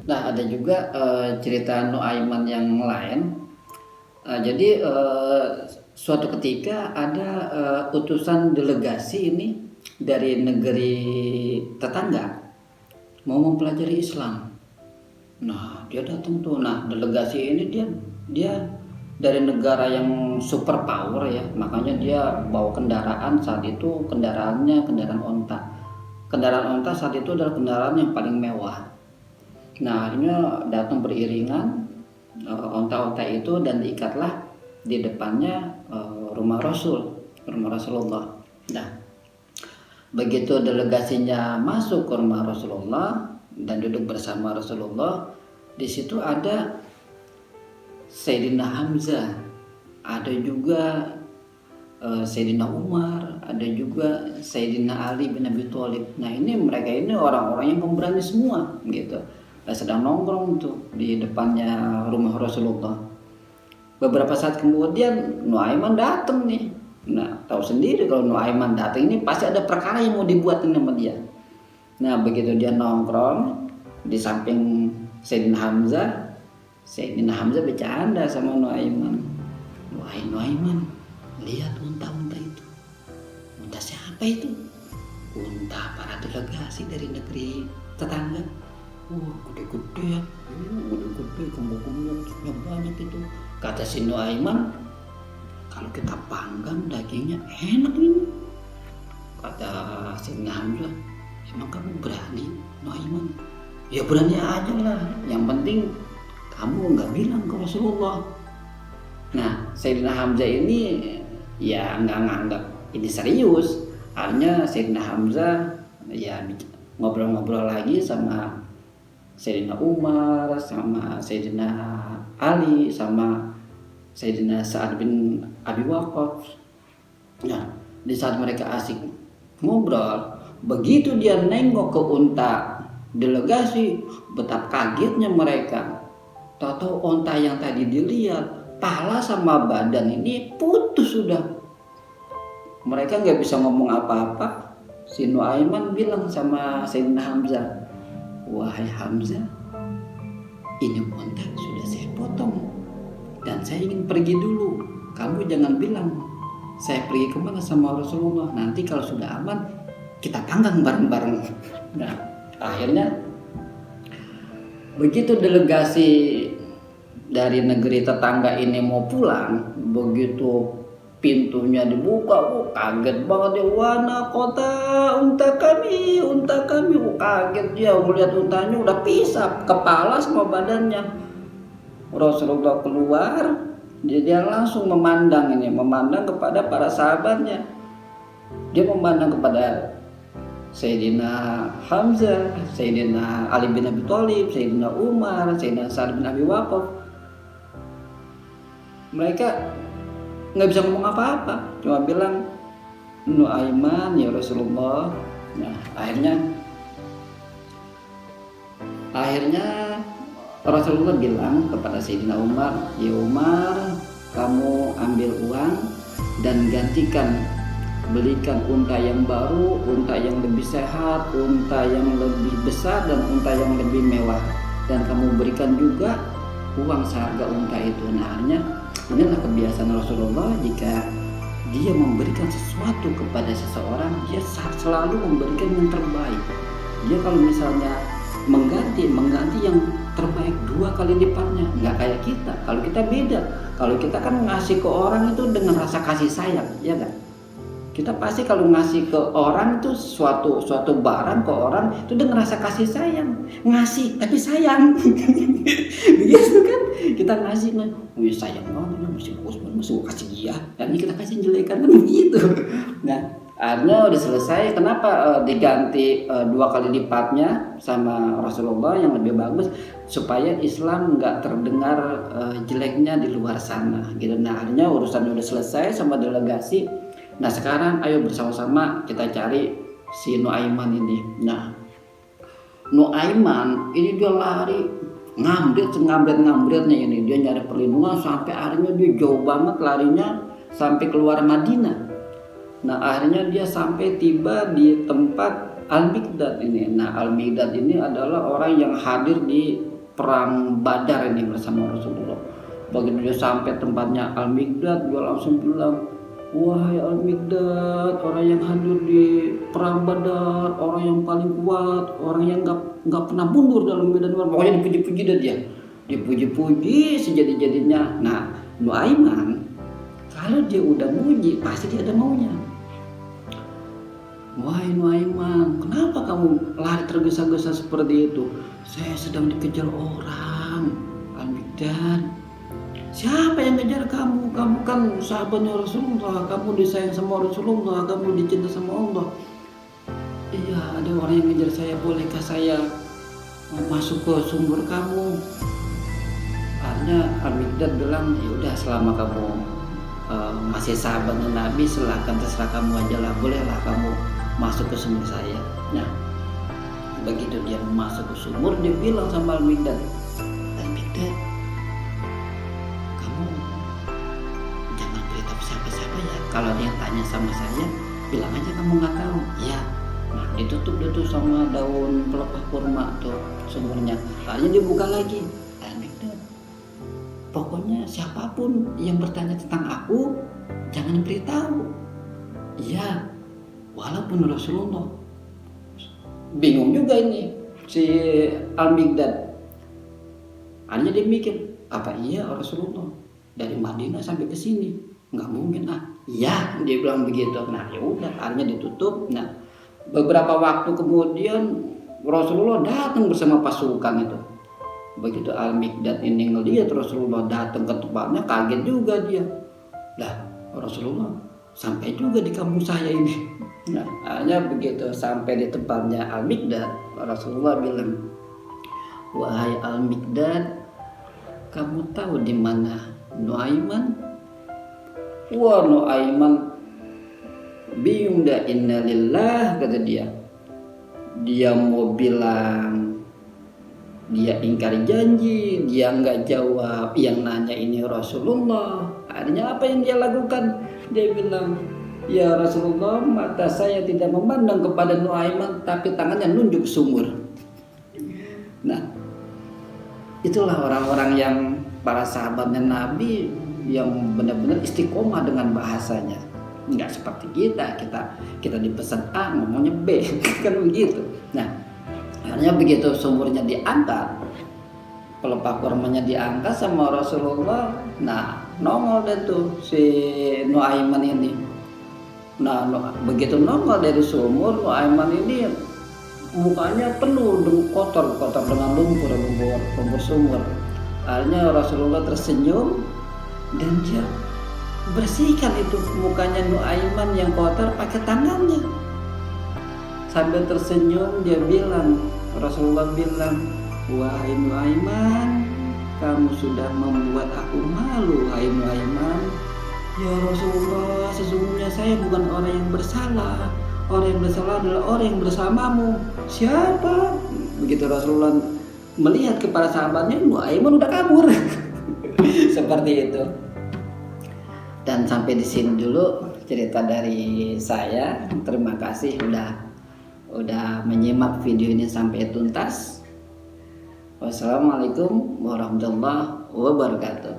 Nah, ada juga cerita Nuaiman yang lain. Jadi suatu ketika ada utusan delegasi ini dari negeri tetangga mau mempelajari Islam. Nah, dia datang tuh. Nah, delegasi ini dia dari negara yang super power ya, makanya dia bawa kendaraan. Saat itu kendaraannya kendaraan onta. Kendaraan onta saat itu adalah kendaraan yang paling mewah. Nah, akhirnya datang beriringan onta-onta itu dan diikatlah di depannya rumah Rasulullah. Nah, begitu delegasinya masuk ke rumah Rasulullah dan duduk bersama Rasulullah, di situ ada Sayyidina Hamzah, ada juga Sayyidina Umar, ada juga Sayyidina Ali bin Abi Thalib. Nah, mereka ini orang-orang yang pemberani semua gitu. Sedang nongkrong tuh di depannya rumah Rasulullah. Beberapa saat kemudian Nuaiman datang nih. Nah, tahu sendiri kalau Nuaiman datang ini pasti ada perkara yang mau dibuat sama dia. Nah, begitu dia nongkrong di samping Sayyidina Hamzah bercanda sama Nuaiman. Wahai Nuaiman, lihat unta-unta itu. Unta siapa itu? Unta para delegasi dari negeri tetangga. Gede-gede ya, gede-gede, gemuk-gemuk, banyak itu. Kata si Nuaiman, kalau kita panggang dagingnya enak ini. Kata si Hamzah, emang kamu berani Nuaiman? Ya berani aja lah, yang penting kamu nggak bilang ke Rasulullah. Nah, Sayyidina Hamzah ini ya nggak nganggap ini serius. Akhirnya Sayyidina Hamzah ya ngobrol-ngobrol lagi sama Sayyidina Umar, sama Sayyidina Ali, sama Sayyidina Sa'ad bin Abi Waqqas. Nah, di saat mereka asik ngobrol, begitu dia nengok ke unta delegasi, betapa kagetnya mereka. Tahu-tahu unta yang tadi dilihat, pala sama badan ini putus sudah. Mereka nggak bisa ngomong apa-apa. Si Nuaiman bilang sama Sayyidina Hamzah, wahai Hamzah, ini unta sudah saya potong dan saya ingin pergi dulu. Kamu jangan bilang saya pergi kemana sama Rasulullah. Nanti kalau sudah aman kita panggang bareng-bareng. Nah, akhirnya begitu delegasi dari negeri tetangga ini mau pulang, begitu pintunya dibuka, kaget banget dia. Wana kota unta kami, kaget dia melihat untanya udah pisah kepala sama badannya. Rasulullah keluar, dia langsung memandang kepada para sahabatnya. Dia memandang kepada Sayyidina Hamzah, Sayyidina Ali bin Abi Thalib, Sayyidina Umar, Sayyidina Sa'ad bin Abi Waqqas. Mereka nggak bisa ngomong apa-apa, cuma bilang Nuaiman ya Rasulullah. Nah, akhirnya Rasulullah bilang kepada Sayyidina Umar, ya Umar, kamu ambil uang dan gantikan, belikan unta yang baru, unta yang lebih sehat, unta yang lebih besar, dan unta yang lebih mewah, dan kamu berikan juga uang seharga unta itu. Nah, akhirnya inilah kebiasaan Rasulullah, jika dia memberikan sesuatu kepada seseorang, dia selalu memberikan yang terbaik. Dia kalau misalnya mengganti yang terbaik 2 kali lipatnya. Nggak kayak kita. Kalau kita beda. Kalau kita kan ngasih ke orang itu dengan rasa kasih sayang, ya kan? Kita pasti kalau ngasih ke orang itu suatu barang ke orang itu dengan rasa kasih sayang, ngasih tapi sayang. Begitu kan, kita ngasih wih sayang banget, masih kasih dia, dan ini kita kasih jelekan kan begitu. Nah, akhirnya udah selesai. Kenapa diganti 2 kali lipatnya sama Rasulullah yang lebih bagus, supaya Islam nggak terdengar jeleknya di luar sana gitu. Nah, akhirnya urusan udah selesai sama delegasi. Nah, sekarang ayo bersama-sama kita cari si Nuaiman ini. Nah, Nuaiman ini dia lari ngambret-ngambretnya ini, dia nyari perlindungan sampai akhirnya dia jauh banget larinya sampai keluar Madinah. Nah, akhirnya dia sampai tiba di tempat Al-Miqdad ini. Nah, Al-Miqdad ini adalah orang yang hadir di perang Badar ini bersama Rasulullah. Begitu dia sampai tempatnya Al-Miqdad, dia langsung bilang, wahai Al-Miqdad, orang yang hadir di perang Badar, orang yang paling kuat, orang yang nggak pernah mundur dalam medan perang. Pokoknya dipuji-puji dia, dipuji-puji sejadi-jadinya. Nah, Nuaiman kalau dia udah muji pasti dia ada maunya. Wahai Nuaiman, kenapa kamu lari tergesa-gesa seperti itu? Saya sedang dikejar orang, Al-Miqdad. Siapa yang ngejar kamu? Kamu kan sahabatnya Rasulullah, kamu disayang sama Rasulullah, kamu dicinta sama Allah. Iya, ada orang yang ngejar saya, bolehkah saya masuk ke sumur kamu? Akhirnya Al-Miqdad bilang, ya udah, selama kamu masih sahabatnya Nabi, silakan, terserah kamu aja lah, bolehlah kamu masuk ke sumur saya. Nah, begitu dia masuk ke sumur, dia bilang sama Al-Miqdad, Al-Miqdad, kalau dia tanya sama saya, bilang aja kamu nggak tahu. Ya, nah ditutup sama daun pelepah kurma tuh sumurnya. Akhirnya dibuka lagi. Al-Miqdad, pokoknya siapapun yang bertanya tentang aku, jangan beritahu. Iya, walaupun Rasulullah. Bingung juga ini si Al-Miqdad. Akhirnya dia mikir, apa iya Rasulullah dari Madinah sampai ke sini? Nggak mungkin Iya, dia bilang begitu. Nah, ya udah, akhirnya ditutup. Nah, beberapa waktu kemudian Rasulullah datang bersama pasukan itu. Begitu Al-Miqdad ini ngelihat Rasulullah datang ke tempatnya, kaget juga dia. Lah, Rasulullah sampai juga di kampung saya ini. Nah, akhirnya begitu sampai di tempatnya Al-Miqdad, Rasulullah bilang, wahai Al-Miqdad, kamu tahu di mana Nuaiman? Wah, Nuaiman bingung dah, innalillah, kata dia. Dia mau bilang dia ingkar janji, dia nggak jawab yang nanya ini Rasulullah. Akhirnya apa yang dia lakukan? Dia bilang, ya Rasulullah, mata saya tidak memandang kepada Nuaiman, tapi tangannya nunjuk ke sumur. Nah, itulah orang-orang yang para sahabatnya Nabi yang benar-benar istiqomah dengan bahasanya. Nggak seperti kita dipesan A ngomongnya B kan begitu. Nah, akhirnya begitu sumurnya diangkat, pelepah kurmanya diangkat sama Rasulullah. Nah, nongol deh tuh si Nuaiman ini. Nah, begitu nongol dari sumur, Nuaiman ini mukanya penuh kotor dengan lumpur sumur. Akhirnya Rasulullah tersenyum dan dia bersihkan itu mukanya Nuaiman yang kotor pakai tangannya. Sambil tersenyum dia bilang, Rasulullah bilang, wahai Nuaiman, kamu sudah membuat aku malu, wahai Nuaiman. Ya Rasulullah, sesungguhnya saya bukan orang yang bersalah. Orang yang bersalah adalah orang yang bersamamu. Siapa? Begitu Rasulullah melihat kepada sahabatnya, Nuaiman udah kabur. Seperti itu. Dan sampai di sini dulu cerita dari saya. Terima kasih udah menyimak video ini sampai tuntas. Wassalamualaikum warahmatullahi wabarakatuh.